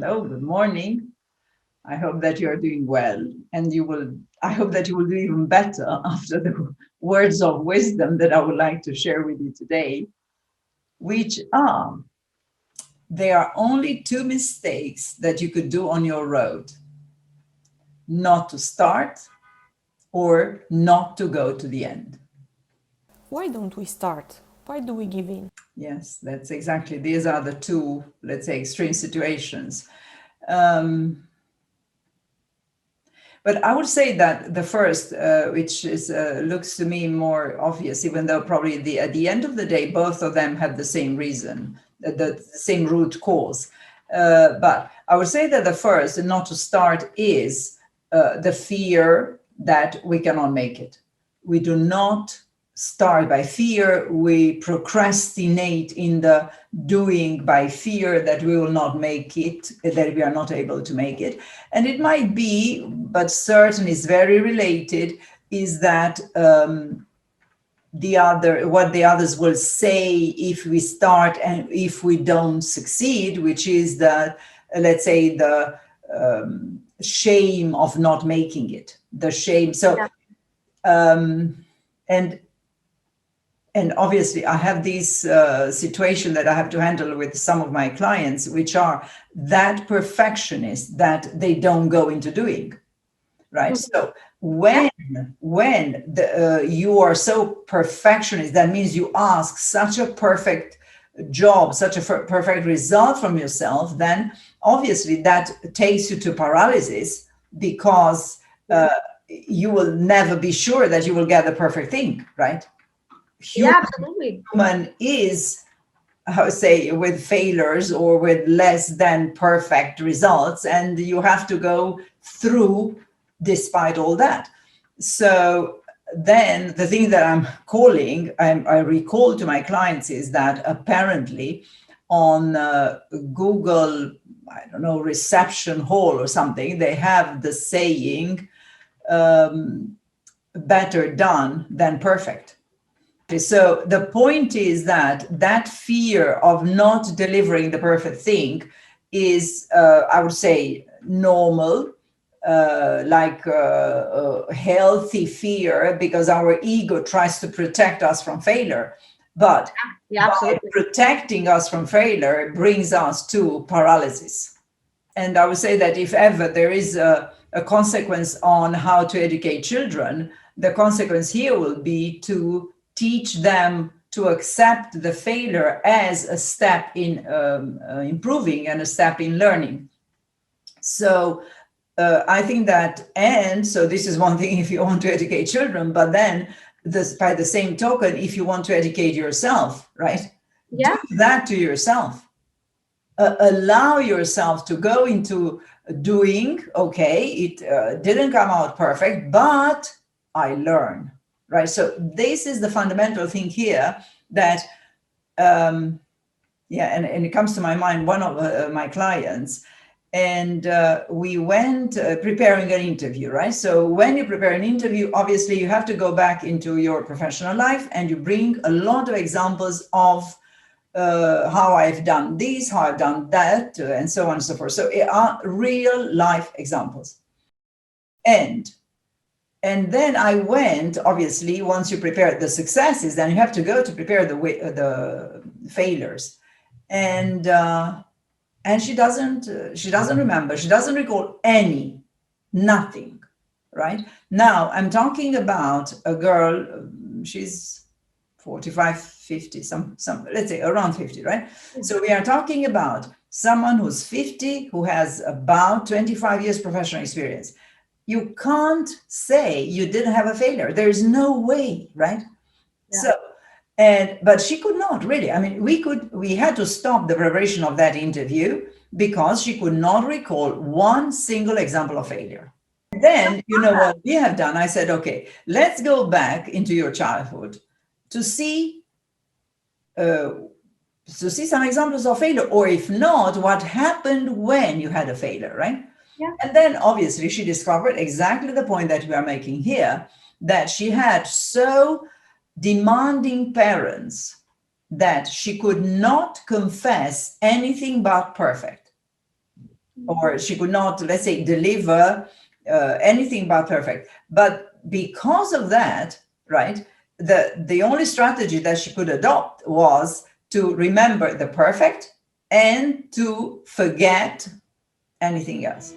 Hello, good morning. I hope that you are doing well, and I hope that you will do even better after the words of wisdom that I would like to share with you today, which are there are only two mistakes that you could do on your road: not to start or not to go to the end. Why don't we start? Why do we give in? Yes, that's exactly. These are the two, let's say, extreme situations. Um, But I would say that the first, which is looks to me more obvious, even though probably at the end of the day, both of them have the same reason, the same root cause. But I would say that the first, not to start, is the fear that we cannot make it. We do not start by fear. We procrastinate in the doing by fear that we will not make it, that we are not able to make it. And it might be, but certainly is very related, is that what the others will say if we start and if we don't succeed, which is the, let's say, the shame of not making it, the shame. So, Yeah. And obviously I have this situation that I have to handle with some of my clients, which are that perfectionist that they don't go into doing, right? So when you are so perfectionist, that means you ask such a perfect job, such a perfect result from yourself, then obviously that takes you to paralysis, because you will never be sure that you will get the perfect thing, right? Yeah, absolutely. Human is, I would say, with failures or with less than perfect results, and you have to go through despite all that. So then the thing that I recall to my clients is that apparently on Google, I don't know, reception hall or something, they have the saying, better done than perfect. So the point is that that fear of not delivering the perfect thing is, I would say, normal, like healthy fear, because our ego tries to protect us from failure. But Yeah, by absolutely. protecting us from failure, it brings us to paralysis. And I would say that if ever there is a consequence on how to educate children, the consequence here will be to teach them to accept the failure as a step in improving and a step in learning. So I think that, and so this is one thing if you want to educate children, but then by the same token, if you want to educate yourself, right? Yeah. Do that to yourself. Allow yourself to go into doing, okay, it didn't come out perfect, but I learn, right? So this is the fundamental thing here that, and it comes to my mind, one of my clients, and we went preparing an interview, right? So when you prepare an interview, obviously you have to go back into your professional life and you bring a lot of examples of how I've done this, how I've done that, and so on and so forth. So it are real life examples. And then I went, obviously, once you prepare the successes, then you have to go to prepare the failures. And she doesn't remember, she doesn't recall nothing, right? Now I'm talking about a girl, she's 45, 50, some, let's say around 50, right? So we are talking about someone who's 50, who has about 25 years professional experience. You can't say you didn't have a failure. There's no way, right? Yeah. So, but she could not really. I mean, we had to stop the preparation of that interview because she could not recall one single example of failure. Then, you know what we have done? I said, okay, let's go back into your childhood to see some examples of failure, or if not, what happened when you had a failure, right? Yeah. And then obviously she discovered exactly the point that we are making here, that she had so demanding parents that she could not confess anything but perfect. or she could not, let's say, deliver anything but perfect. But because of that, right, the only strategy that she could adopt was to remember the perfect and to forget anything else.